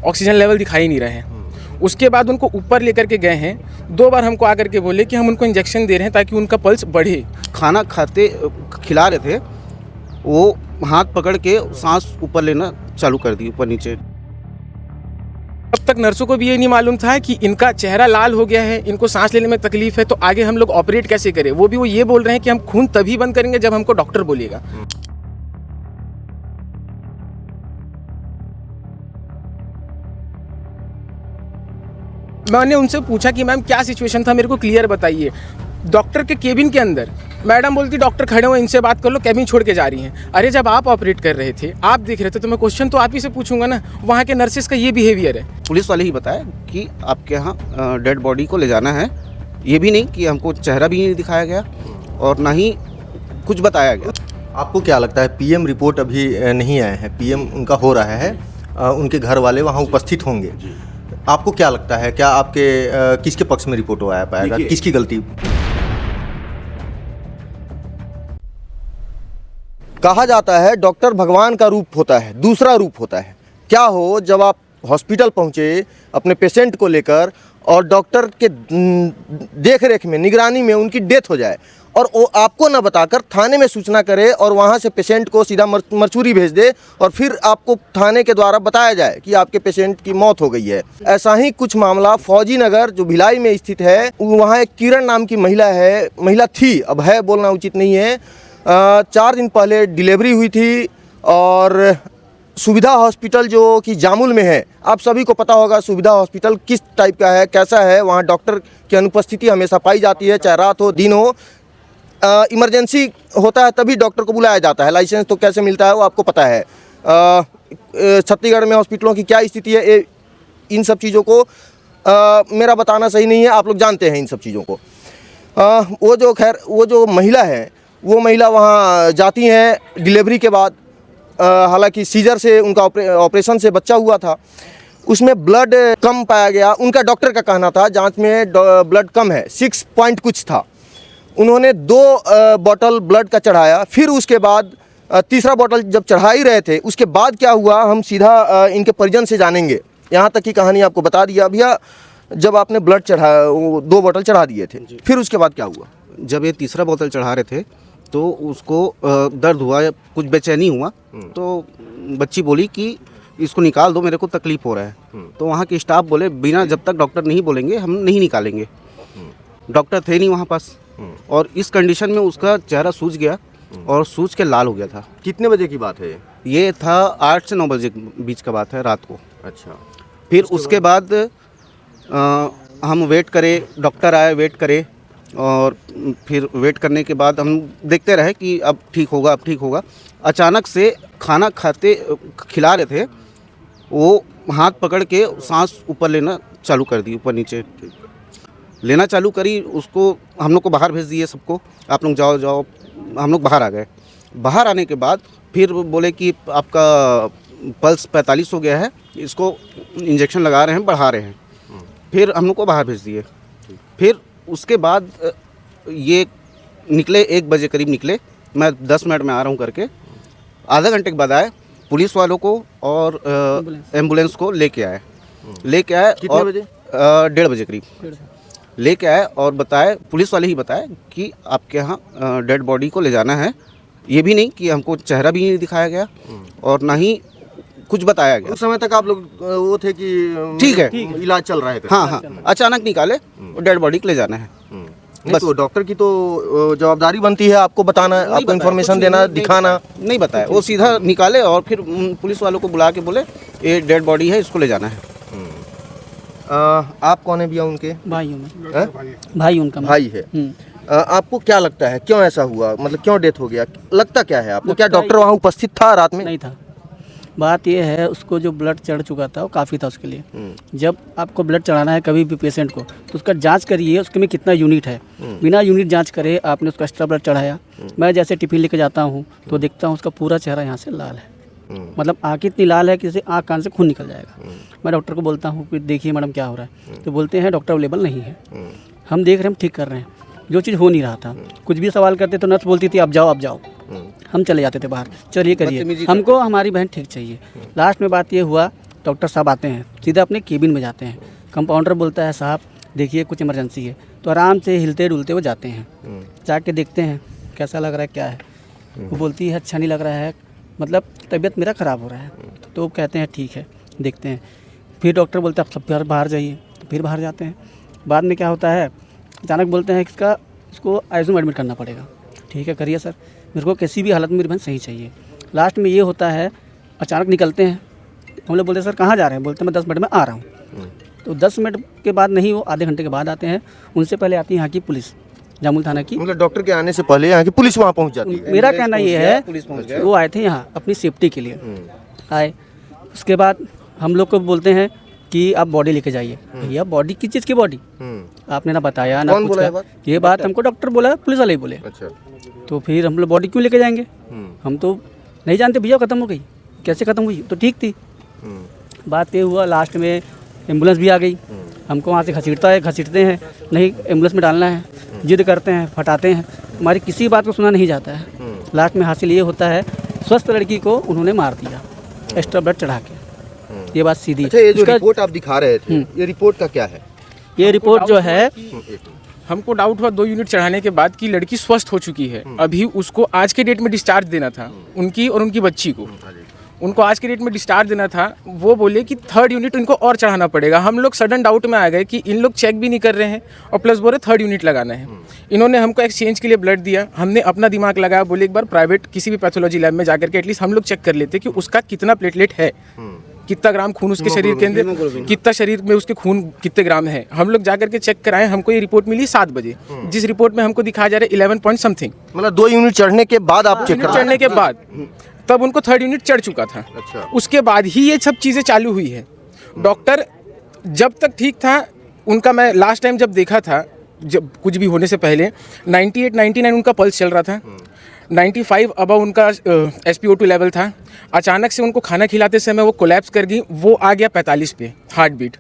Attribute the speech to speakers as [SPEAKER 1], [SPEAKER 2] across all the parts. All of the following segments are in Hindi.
[SPEAKER 1] ऑक्सीजन लेवल दिखा ही नहीं रहे हैं। उसके बाद उनको ऊपर लेकर के गए हैं, 2 बार हमको आकर के बोले कि हम उनको इंजेक्शन दे रहे हैं ताकि उनका पल्स बढ़े।
[SPEAKER 2] खाना खाते खिला रहे थे, वो हाथ पकड़ के सांस ऊपर लेना चालू कर दी, ऊपर नीचे।
[SPEAKER 1] अब तक नर्सों को भी ये नहीं मालूम था कि इनका चेहरा लाल हो गया है, इनको सांस लेने में तकलीफ है, तो आगे हम लोग ऑपरेट कैसे करें। वो ये बोल रहे हैं कि हम खून तभी बंद करेंगे जब हमको डॉक्टर बोलेगा। मैंने उनसे पूछा कि मैम क्या सिचुएशन था, मेरे को क्लियर बताइए। डॉक्टर के केबिन के अंदर मैडम बोलती डॉक्टर खड़े हुए, इनसे बात कर लो, केबिन छोड़ के जा रही हैं। अरे जब आप ऑपरेट कर रहे थे, आप देख रहे थे, तो मैं क्वेश्चन तो आप ही से पूछूंगा ना। वहाँ के नर्सेस का ये बिहेवियर है।
[SPEAKER 2] पुलिस वाले ही बताया कि आपके यहाँ डेड बॉडी को ले जाना है, ये भी नहीं कि हमको चेहरा भी नहीं दिखाया गया और ना ही कुछ बताया गया।
[SPEAKER 3] आपको क्या लगता है, पीएम रिपोर्ट अभी नहीं आए हैं, पीएम उनका हो रहा है, उनके घर वाले वहाँ उपस्थित होंगे, आपको क्या लगता है, क्या आपके किसके पक्ष में रिपोर्ट आ पाएगा, किसकी गलती? कहा जाता है डॉक्टर भगवान का रूप होता है, दूसरा रूप होता है। क्या हो जब आप हॉस्पिटल पहुँचे अपने पेशेंट को लेकर और डॉक्टर के देख रेख में, निगरानी में उनकी डेथ हो जाए और वो आपको न बताकर थाने में सूचना करे और वहाँ से पेशेंट को सीधा मरचूरी भेज दे और फिर आपको थाने के द्वारा बताया जाए कि आपके पेशेंट की मौत हो गई है। ऐसा ही कुछ मामला फौजी नगर जो भिलाई में स्थित है, वहाँ एक किरण नाम की महिला थी, अब है बोलना उचित नहीं है, 4 दिन पहले डिलीवरी हुई थी और सुविधा हॉस्पिटल जो कि जामुल में है, आप सभी को पता होगा सुविधा हॉस्पिटल किस टाइप का है, कैसा है। वहाँ डॉक्टर की अनुपस्थिति हमेशा पाई जाती है, चाहे रात हो दिन हो। इमरजेंसी होता है तभी डॉक्टर को बुलाया जाता है, लाइसेंस तो कैसे मिलता है वो आपको पता है। छत्तीसगढ़ में हॉस्पिटलों की क्या स्थिति है, इन सब चीज़ों को मेरा बताना सही नहीं है, आप लोग जानते हैं इन सब चीज़ों को। वो जो महिला है, वो महिला वहाँ जाती हैं डिलीवरी के बाद, हालांकि सीजर से उनका ऑपरेशन से बच्चा हुआ था, उसमें ब्लड कम पाया गया। उनका डॉक्टर का कहना था जांच में ब्लड कम है, 6 पॉइंट कुछ था। उन्होंने 2 बॉटल ब्लड का चढ़ाया, फिर उसके बाद तीसरा बॉटल जब चढ़ा ही रहे थे, उसके बाद क्या हुआ हम सीधा इनके परिजन से जानेंगे। यहाँ तक की कहानी आपको बता दिया भैया। जब आपने ब्लड चढ़ाया, 2 बॉटल चढ़ा दिए थे, फिर उसके बाद क्या हुआ?
[SPEAKER 2] जब ये तीसरा बोतल चढ़ा रहे थे तो उसको दर्द हुआ, कुछ बेचैनी हुआ, तो बच्ची बोली कि इसको निकाल दो, मेरे को तकलीफ हो रहा है। तो वहाँ के स्टाफ बोले बिना जब तक डॉक्टर नहीं बोलेंगे हम नहीं निकालेंगे। डॉक्टर थे नहीं वहाँ पास और इस कंडीशन में उसका चेहरा सूज गया और सूज के लाल हो गया था।
[SPEAKER 3] कितने बजे की बात है
[SPEAKER 2] ये था 8 से 9 बजे के बीच का बात है, रात को।
[SPEAKER 3] अच्छा,
[SPEAKER 2] फिर उसके बाद हम वेट करे, डॉक्टर आए, वेट करे और फिर वेट करने के बाद हम देखते रहे कि अब ठीक होगा, अब ठीक होगा। अचानक से खाना खाते खिला रहे थे, वो हाथ पकड़ के सांस ऊपर लेना चालू कर दी, ऊपर नीचे लेना चालू करी। उसको हम लोग को बाहर भेज दिए, सबको आप लोग जाओ जाओ। हम लोग बाहर आ गए। बाहर आने के बाद फिर बोले कि आपका पल्स 45 हो गया है, इसको इंजेक्शन लगा रहे हैं, बढ़ा रहे हैं। फिर हम लोग को बाहर भेज दिए। फिर उसके बाद ये निकले, 1 बजे करीब निकले, मैं 10 मिनट में आ रहा हूँ करके। आधा घंटे के बाद आए, पुलिस वालों को और एम्बुलेंस को लेके आए।
[SPEAKER 3] कितने बजे?
[SPEAKER 2] 1:30 बजे करीब लेके आए और बताए, पुलिस वाले ही बताए कि आपके यहाँ डेड बॉडी को ले जाना है, ये भी नहीं कि हमको चेहरा भी नहीं दिखाया गया और ना ही कुछ बताया गया।
[SPEAKER 3] उस समय तक आप लोग वो थे कि
[SPEAKER 2] ठीक है,
[SPEAKER 3] इलाज चल रहा है?
[SPEAKER 2] हाँ, अचानक निकाले और डेड बॉडी को ले जाना है।
[SPEAKER 3] बस तो डॉक्टर की तो जवाबदारी बनती है आपको बताना, आपको इन्फॉर्मेशन देना, दिखाना।
[SPEAKER 2] नहीं बताया, वो सीधा निकाले और फिर पुलिस वालों को बुला के बोले ये डेड बॉडी है, इसको ले जाना है।
[SPEAKER 3] आप कौन है भैया उनके?
[SPEAKER 4] भाई हूँ मैं। भाई उनका
[SPEAKER 3] भाई है। आपको क्या लगता है क्यों ऐसा हुआ, मतलब क्यों डेथ हो गया, लगता क्या है आपको? क्या डॉक्टर वहाँ उपस्थित था रात में?
[SPEAKER 4] नहीं था। बात यह है, उसको जो ब्लड चढ़ चुका था वो काफ़ी था उसके लिए। जब आपको ब्लड चढ़ाना है कभी भी पेशेंट को, तो उसका जांच करिए उसके में कितना यूनिट है। बिना यूनिट जांच करे आपने उसका एक्स्ट्रा ब्लड चढ़ाया। मैं जैसे टिफिन लेके जाता हूँ तो देखता हूँ उसका पूरा चेहरा यहाँ से लाल है, मतलब आँख इतनी लाल है कि जैसे आँख कान से खून निकल जाएगा। मैं डॉक्टर को बोलता हूँ कि देखिए मैडम क्या हो रहा है, तो बोलते हैं डॉक्टर अवेलेबल नहीं है। हम देख रहे हैं, हम ठीक कर रहे हैं, जो चीज़ हो नहीं रहा था। कुछ भी सवाल करते तो नर्स बोलती थी आप जाओ आप जाओ, हम चले जाते थे बाहर, चलिए करिए, हमको हमारी बहन ठीक चाहिए। लास्ट में बात ये हुआ डॉक्टर साहब आते हैं, सीधा अपने केबिन में जाते हैं। कंपाउंडर बोलता है साहब देखिए कुछ इमरजेंसी है, तो आराम से हिलते डुलते वो जाते हैं, जाके देखते हैं कैसा लग रहा है क्या है। वो बोलती है अच्छा नहीं लग रहा है, मतलब तबीयत मेरा ख़राब हो रहा है। तो वो कहते हैं ठीक है देखते हैं। फिर डॉक्टर बोलते हैं आप सब बाहर जाइए, तो फिर बाहर जाते हैं। बाद में क्या होता है, अचानक बोलते हैं इसको आईसीयू में एडमिट करना पड़ेगा। ठीक है करिए सर, मेरे को किसी भी हालत में मेरी बहन सही चाहिए। लास्ट में ये होता है अचानक निकलते हैं, हम लोग बोलते हैं सर कहाँ जा रहे हैं, बोलते हैं मैं 10 मिनट में आ रहा हूँ। तो 10 मिनट के बाद नहीं, वो आधे घंटे के बाद आते हैं। उनसे पहले आती है यहाँ की पुलिस, जामुल थाना की।
[SPEAKER 3] मतलब डॉक्टर के आने से पहले यहाँ की पुलिस वहाँ पहुँच जाती है।
[SPEAKER 4] मेरा कहना ये है वो आए थे यहाँ अपनी सेफ्टी के लिए आए। उसके बाद हम लोग को बोलते हैं कि आप बॉडी लेके जाइए। भैया बॉडी किस चीज़ की बॉडी, आपने ना बताया ना
[SPEAKER 3] कौन बोला
[SPEAKER 4] कुछ। ये बात हमको डॉक्टर बोला, पुलिस वाले ही बोले।
[SPEAKER 3] अच्छा,
[SPEAKER 4] तो फिर हम लोग बॉडी क्यों लेके जाएंगे, हम तो नहीं जानते भैया ख़त्म हो गई, कैसे ख़त्म हुई, तो ठीक थी। बात ये हुआ लास्ट में एम्बुलेंस भी आ गई, हमको वहाँ से घसीटते हैं, नहीं एम्बुलेंस में डालना है, जिद करते हैं, फटाते हैं, हमारी किसी बात को सुना नहीं जाता है। लास्ट में हासिल ये होता है स्वस्थ लड़की को उन्होंने मार दिया एक्स्ट्रा ब्लड चढ़ा के। ये बात सीधी।
[SPEAKER 3] अच्छा, ये जो रिपोर्ट आप दिखा रहे थे, ये रिपोर्ट का क्या है?
[SPEAKER 4] ये रिपोर्ट जो है,
[SPEAKER 1] हमको डाउट हुआ 2 यूनिट चढ़ाने के बाद कि लड़की स्वस्थ हो चुकी है। अभी उसको आज के डेट में डिस्चार्ज देना था, उनकी और उनकी बच्ची को उनको आज के डेट में डिस्चार्ज देना था। वो बोले कि 3rd यूनिट उनको और चढ़ाना पड़ेगा। हम लोग सडन डाउट में आ गए कि इन लोग चेक भी नहीं कर रहे हैं और प्लस बोले 3rd यूनिट लगाना है। इन्होंने हमको एक्सचेंज के लिए ब्लड दिया, हमने अपना दिमाग लगाया, बोले एक बार प्राइवेट किसी भी पैथोलॉजी लैब में जाकर के एटलीस्ट हम लोग चेक कर लेते कि उसका कितना प्लेटलेट है, कितना ग्राम खून उसके शरीर के अंदर, कितना शरीर में उसके खून कितने ग्राम है। हम लोग जाकर के चेक कराएं, हमको ये रिपोर्ट मिली 7 बजे, जिस रिपोर्ट में हमको दिखाया जा रहा है 11 पॉइंट समथिंग।
[SPEAKER 3] मतलब 2 यूनिट चढ़ने के बाद आप चेक
[SPEAKER 1] चढ़ने के बाद तब उनको 3rd यूनिट चढ़ चुका था।
[SPEAKER 3] अच्छा।
[SPEAKER 1] उसके बाद ही ये सब चीज़ें चालू हुई है। डॉक्टर जब तक ठीक था उनका, मैं लास्ट टाइम जब देखा था, जब कुछ भी होने से पहले 98-99 उनका पल्स चल रहा था, 95 अबव उनका SpO2 लेवल था। अचानक से उनको खाना खिलाते समय वो कोलैप्स कर गई, वो आ गया 45 पे हार्ट बीट,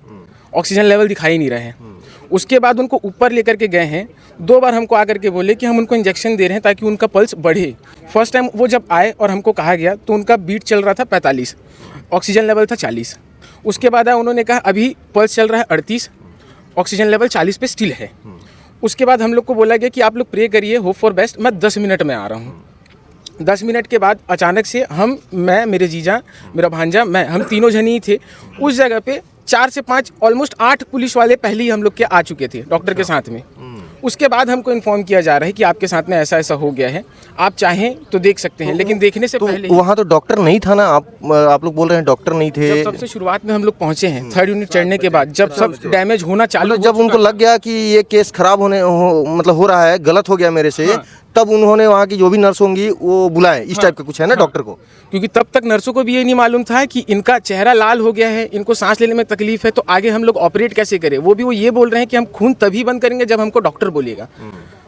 [SPEAKER 1] ऑक्सीजन लेवल दिखाई नहीं रहे हैं। उसके बाद उनको ऊपर लेकर के गए हैं, 2 बार हमको आकर के बोले कि हम उनको इंजेक्शन दे रहे हैं ताकि उनका पल्स बढ़े। फर्स्ट टाइम वो जब आए और हमको कहा गया तो उनका बीट चल रहा था 45, ऑक्सीजन लेवल था 40। उसके बाद आए, उन्होंने कहा अभी पल्स चल रहा है 38, ऑक्सीजन लेवल 40 पे स्टिल है। उसके बाद हम लोग को बोला गया कि आप लोग प्रे करिए, होप फॉर बेस्ट, मैं 10 मिनट में आ रहा हूँ। 10 मिनट के बाद अचानक से मैं, मेरे जीजा, मेरा भांजा, हम तीनों जन ही थे उस जगह पे। 4 से 5 ऑलमोस्ट 8 पुलिस वाले पहले ही हम लोग के आ चुके थे डॉक्टर के साथ में। उसके बाद हमको इन्फॉर्म किया जा रहा है कि आपके साथ में ऐसा ऐसा हो गया है, आप चाहें तो देख सकते हैं। लेकिन देखने से पहले
[SPEAKER 3] वहाँ तो डॉक्टर नहीं था ना, आप लोग बोल रहे हैं डॉक्टर नहीं थे।
[SPEAKER 1] जब सबसे शुरुआत में हम लोग पहुंचे हैं 3rd यूनिट चढ़ने के बाद, जब सब डैमेज होना चालू,
[SPEAKER 3] जब उनको लग गया कि ये केस खराब मतलब हो रहा है, गलत हो गया मेरे से, तब उन्होंने वहाँ की जो भी नर्स होंगी वो बुलाएं, इस टाइप का कुछ है ना डॉक्टर को।
[SPEAKER 1] क्योंकि तब तक नर्सों को भी ये नहीं मालूम था कि इनका चेहरा लाल हो गया है, इनको सांस लेने में तकलीफ है, तो आगे हम लोग ऑपरेट कैसे करें। वो ये बोल रहे हैं कि हम खून तभी बंद करेंगे जब हमको डॉक्टर बोलेगा।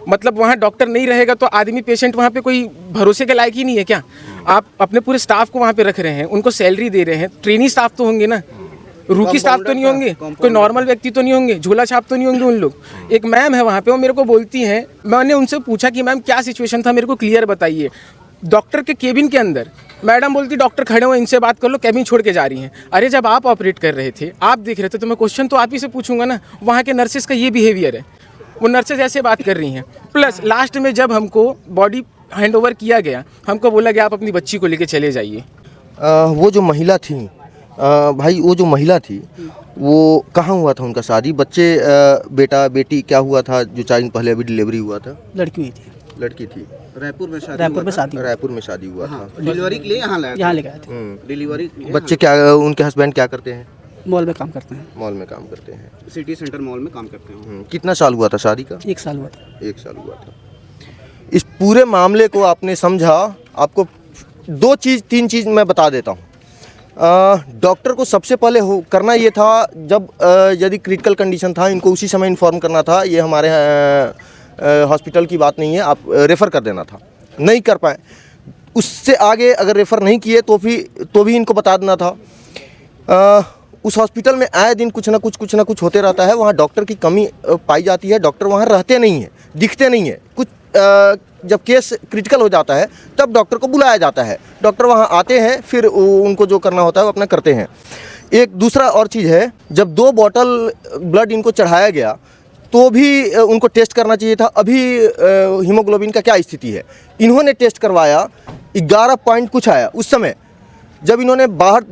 [SPEAKER 1] मतलब वहाँ डॉक्टर नहीं रहेगा तो आदमी, पेशेंट वहाँ पे कोई भरोसे के लायक ही नहीं है क्या। आप अपने पूरे स्टाफ को वहाँ पे रख रहे हैं, उनको सैलरी दे रहे हैं, ट्रेनी स्टाफ तो होंगे ना, रूकी स्टाफ तो नहीं होंगे, कोई नॉर्मल व्यक्ति तो नहीं होंगे, झोला छाप तो नहीं होंगे उन लोग। एक मैम है वहाँ पे, वो मेरे को बोलती हैं, मैंने उनसे पूछा कि मैम क्या सिचुएशन था, मेरे को क्लियर बताइए। डॉक्टर के केबिन के अंदर मैडम बोलती डॉक्टर खड़े हो, इनसे बात कर लो, केबिन छोड़ के जा रही हैं। अरे जब आप ऑपरेट कर रहे थे, आप देख रहे थे, तो मैं क्वेश्चन तो आप ही से पूछूंगा ना। वहाँ के नर्सेज का ये बिहेवियर है, वो नर्सेज ऐसे बात कर रही हैं। प्लस लास्ट में जब हमको बॉडी हैंड ओवर किया गया, हमको बोला गया आप अपनी बच्ची को लेके चले जाइए।
[SPEAKER 3] वो जो महिला थी भाई, वो जो महिला थी वो कहाँ हुआ था उनका शादी, बच्चे बेटा बेटी क्या हुआ था जो 4 दिन पहले अभी डिलीवरी हुआ था?
[SPEAKER 4] लड़की हुई थी,
[SPEAKER 3] लड़की थी,
[SPEAKER 2] रायपुर में
[SPEAKER 3] शादी हुआ था।
[SPEAKER 2] डिलीवरी के लिए यहाँ
[SPEAKER 4] ले गए थे।
[SPEAKER 2] डिलीवरी।
[SPEAKER 3] बच्चे क्या, उनके हस्बैंड क्या करते हैं?
[SPEAKER 4] मॉल में काम करते हैं।
[SPEAKER 3] मॉल में काम करते हैं,
[SPEAKER 2] सिटी सेंटर मॉल में काम करते हैं।
[SPEAKER 3] कितना साल हुआ था शादी का?
[SPEAKER 4] 1 साल हुआ था।
[SPEAKER 3] 1 साल हुआ था। इस पूरे मामले को आपने समझा। आपको 3 चीज़ मैं बता देता हूँ। डॉक्टर को सबसे पहले करना ये था, जब यदि क्रिटिकल कंडीशन था, इनको उसी समय इन्फॉर्म करना था। ये हमारे हॉस्पिटल की बात नहीं है, आप रेफ़र कर देना था। नहीं कर पाए, उससे आगे अगर रेफ़र नहीं किए तो भी इनको बता देना था। उस हॉस्पिटल में आए दिन कुछ ना कुछ होते रहता है। वहाँ डॉक्टर की कमी पाई जाती है, डॉक्टर वहाँ रहते नहीं हैं, दिखते नहीं हैं। कुछ जब केस क्रिटिकल हो जाता है तब डॉक्टर को बुलाया जाता है, डॉक्टर वहाँ आते हैं, फिर उनको जो करना होता है वो अपना करते हैं। एक दूसरा और चीज़ है, जब 2 बॉटल ब्लड इनको चढ़ाया गया तो भी उनको टेस्ट करना चाहिए था। अभी हीमोग्लोबिन का क्या स्थिति है? इन्होंने टेस्ट करवाया, 11 पॉइंट कुछ आया उस समय। जब इन्होंने बाहर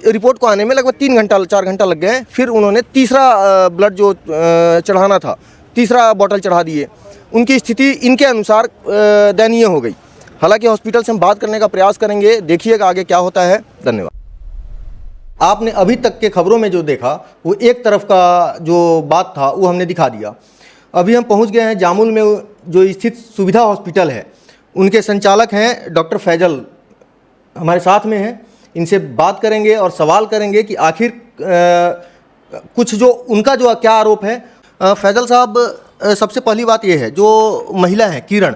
[SPEAKER 3] रिपोर्ट को आने में लगभग 3 घंटा 4 घंटा लग गए। फिर उन्होंने तीसरा ब्लड जो चढ़ाना था, तीसरा बॉटल चढ़ा दिए। उनकी स्थिति इनके अनुसार दयनीय हो गई। हालांकि हॉस्पिटल से हम बात करने का प्रयास करेंगे, देखिएगा आगे क्या होता है। धन्यवाद। आपने अभी तक के खबरों में जो देखा वो एक तरफ का जो बात था वो हमने दिखा दिया। अभी हम पहुंच गए हैं जामुल में जो स्थित सुविधा हॉस्पिटल है। उनके संचालक हैं डॉक्टर फैजल, हमारे साथ में हैं। इनसे बात करेंगे और सवाल करेंगे कि आखिर कुछ जो उनका जो क्या आरोप है। फैजल साहब, सबसे पहली बात ये है, जो महिला है किरण,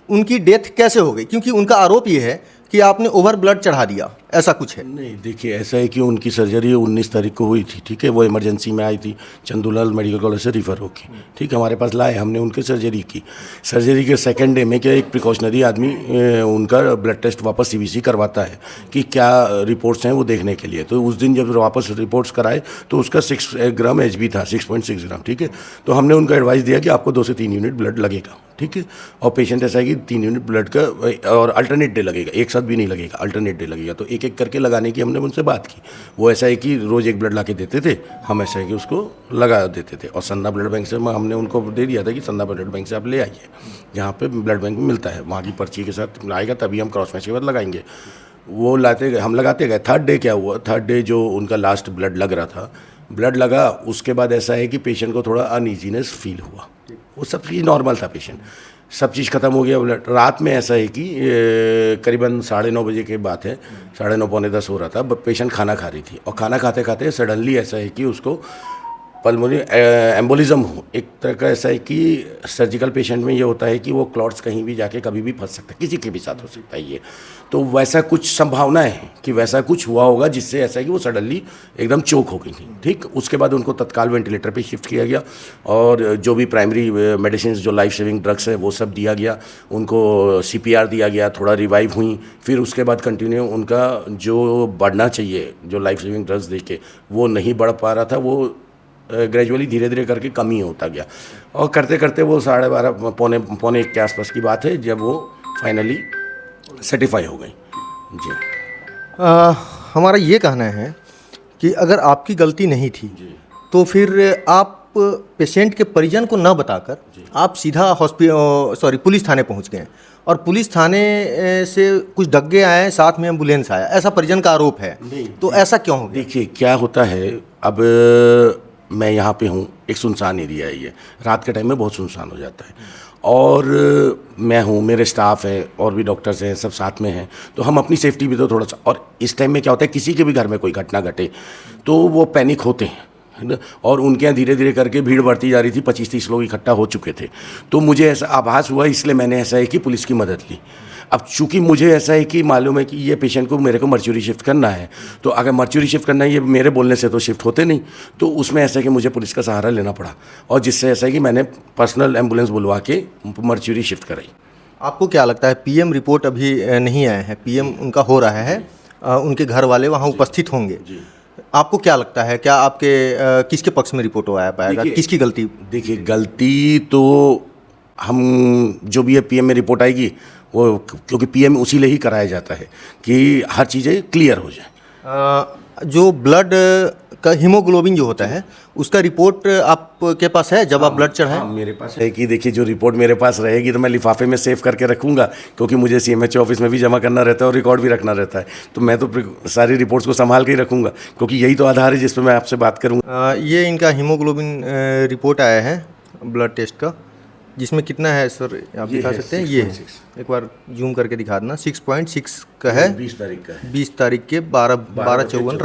[SPEAKER 3] उनकी डेथ कैसे हो गई? क्योंकि उनका आरोप ये है कि आपने ओवर ब्लड चढ़ा दिया, ऐसा कुछ है।
[SPEAKER 5] नहीं, देखिए ऐसा है कि उनकी सर्जरी 19 तारीख को हुई थी, ठीक है। वो इमरजेंसी में आई थी, चंदूलाल मेडिकल कॉलेज से रिफ़र होके, ठीक है, हमारे पास लाए, हमने उनकी सर्जरी की। सर्जरी के सेकेंड डे में क्या एक प्रिकॉशनरी आदमी उनका ब्लड टेस्ट वापस CBC करवाता है कि क्या रिपोर्ट्स हैं वो देखने के लिए। तो उस दिन जब वापस रिपोर्ट्स कराए तो उसका 6 ग्राम HB था, 6.6 ग्राम, ठीक है। तो हमने उनको एडवाइस दिया कि आपको 2 से 3 यूनिट ब्लड लगेगा, ठीक है। और पेशेंट ऐसा है कि 3 यूनिट ब्लड का और अल्टरनेट डे लगेगा, एक साथ भी नहीं लगेगा, अल्टरनेट डे लगेगा। तो एक एक करके लगाने की हमने उनसे बात की। वो ऐसा है कि रोज़ एक ब्लड ला के देते थे, हम ऐसा है कि उसको लगा देते थे। और सन्ना ब्लड बैंक से हमने उनको दे दिया था कि सन्ना ब्लड बैंक से आप ले आइए, जहाँ पे ब्लड बैंक में मिलता है, वहाँ की पर्ची के साथ आएगा, तभी हम क्रॉस मैच के बाद लगाएंगे। वो लाते गए, हम लगाते गए। थर्ड डे क्या हुआ, थर्ड डे जो उनका लास्ट ब्लड लग रहा था, ब्लड लगा, उसके बाद ऐसा है कि पेशेंट को थोड़ा अनईजीनेस फील हुआ। वो सब चीज़ नॉर्मल था, पेशेंट सब चीज़ ख़त्म हो गया। ब्लड रात में ऐसा है कि करीबन 9:30 बजे की बात है, 9:30 पौने 10 हो रहा था। पेशेंट खाना खा रही थी और खाना खाते खाते सडनली ऐसा है कि उसको पल्मोनरी एम्बोलिज्म हो। एक तरह का ऐसा है कि सर्जिकल पेशेंट में ये होता है कि वो क्लॉट्स कहीं भी जाके कभी भी फंस सकता है, किसी के भी साथ हो सकता है ये। तो वैसा कुछ संभावना है कि वैसा कुछ हुआ होगा जिससे ऐसा है कि वो सडनली एकदम चोक हो गई थी, ठीक। उसके बाद उनको तत्काल वेंटिलेटर पे शिफ्ट किया गया और जो भी प्राइमरी मेडिसिन जो लाइफ सेविंग ड्रग्स है वो सब दिया गया। उनको CPR दिया गया, थोड़ा रिवाइव हुई। फिर उसके बाद कंटिन्यू उनका जो बढ़ना चाहिए, जो लाइफ सेविंग ड्रग्स दे के वो नहीं बढ़ पा रहा था, वो ग्रेजुअली धीरे धीरे करके कम ही होता गया। और करते करते वो 12:30 पौने 1 के आसपास की बात है जब वो फाइनली सर्टिफाई हो गई जी।
[SPEAKER 3] हमारा ये कहना है कि अगर आपकी गलती नहीं थी तो फिर आप पेशेंट के परिजन को न बताकर आप सीधा पुलिस थाने पहुंच गए और पुलिस थाने से कुछ डग्गे आए, साथ में एम्बुलेंस आया, ऐसा परिजन का आरोप है। तो ऐसा क्यों हो गया?
[SPEAKER 5] देखिए क्या होता है, अब मैं यहाँ पे हूँ, एक सुनसान एरिया है ये, रात के टाइम में बहुत सुनसान हो जाता है। और मैं हूँ, मेरे स्टाफ है और भी डॉक्टर्स हैं, सब साथ में हैं, तो हम अपनी सेफ्टी भी तो थोड़ा सा। और इस टाइम में क्या होता है, किसी के भी घर में कोई घटना घटे तो वो पैनिक होते हैं, है ना। और उनके यहाँ धीरे धीरे करके भीड़ बढ़ती जा रही थी, 25-30 लोग इकट्ठा हो चुके थे। तो मुझे ऐसा आभास हुआ, इसलिए मैंने ऐसा है कि पुलिस की मदद ली। अब चूंकि मुझे ऐसा है कि मालूम है कि ये पेशेंट को मेरे को मर्च्यूरी शिफ्ट करना है, तो अगर मर्च्यूरी शिफ्ट करना है, ये मेरे बोलने से तो शिफ्ट होते नहीं, तो उसमें ऐसा है कि मुझे पुलिस का सहारा लेना पड़ा। और जिससे ऐसा है कि मैंने पर्सनल एम्बुलेंस बुलवा के मर्च्यूरी शिफ्ट कराई।
[SPEAKER 3] आपको क्या लगता है, PM रिपोर्ट अभी नहीं आए हैं, PM उनका हो रहा है, उनके घर वाले वहाँ उपस्थित होंगे। आपको क्या लगता है, क्या आपके किसके पक्ष में रिपोर्ट आया पाएगा, किसकी गलती?
[SPEAKER 5] देखिए गलती तो हम जो भी है PM में रिपोर्ट आएगी वो, क्योंकि PM उसी लिए ही कराया जाता है कि हर चीज़ें क्लियर हो जाए।
[SPEAKER 3] जो ब्लड का हीमोग्लोबिन जो होता है उसका रिपोर्ट आपके पास है जब आप ब्लड चढ़ाएं?
[SPEAKER 5] हाँ, मेरे पास है कि देखिए जो रिपोर्ट मेरे पास रहेगी तो मैं लिफाफे में सेव करके रखूंगा, क्योंकि मुझे CMH ऑफिस में भी जमा करना रहता है और रिकॉर्ड भी रखना रहता है। तो मैं तो सारी रिपोर्ट्स को संभाल के ही रखूंगा, क्योंकि यही तो आधार है जिस पर मैं आपसे बात करूँगा।
[SPEAKER 3] ये इनका हीमोग्लोबिन रिपोर्ट आया है ब्लड टेस्ट का, जिसमें कितना है सर आप दिखा सकते हैं? ये है, एक बार जूम करके दिखा देना। 6.6 का है,
[SPEAKER 5] 20 तारीख का है,
[SPEAKER 3] 20 तारीख के 12:54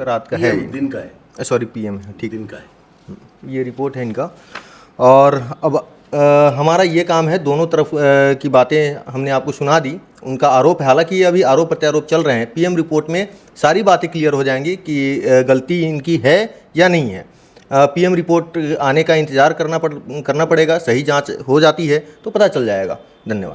[SPEAKER 3] रात का है,
[SPEAKER 5] दिन का है,
[SPEAKER 3] सॉरी PM है, ठीक,
[SPEAKER 5] दिन का है।
[SPEAKER 3] ये रिपोर्ट है इनका। और अब हमारा ये काम है, दोनों तरफ की बातें हमने आपको सुना दी। उनका आरोप है, हालांकि अभी आरोप प्रत्यारोप चल रहे हैं। PM रिपोर्ट में सारी बातें क्लियर हो जाएंगी कि गलती इनकी है या नहीं है। PM रिपोर्ट आने का इंतज़ार करना पड़ेगा। सही जांच हो जाती है तो पता चल जाएगा। धन्यवाद।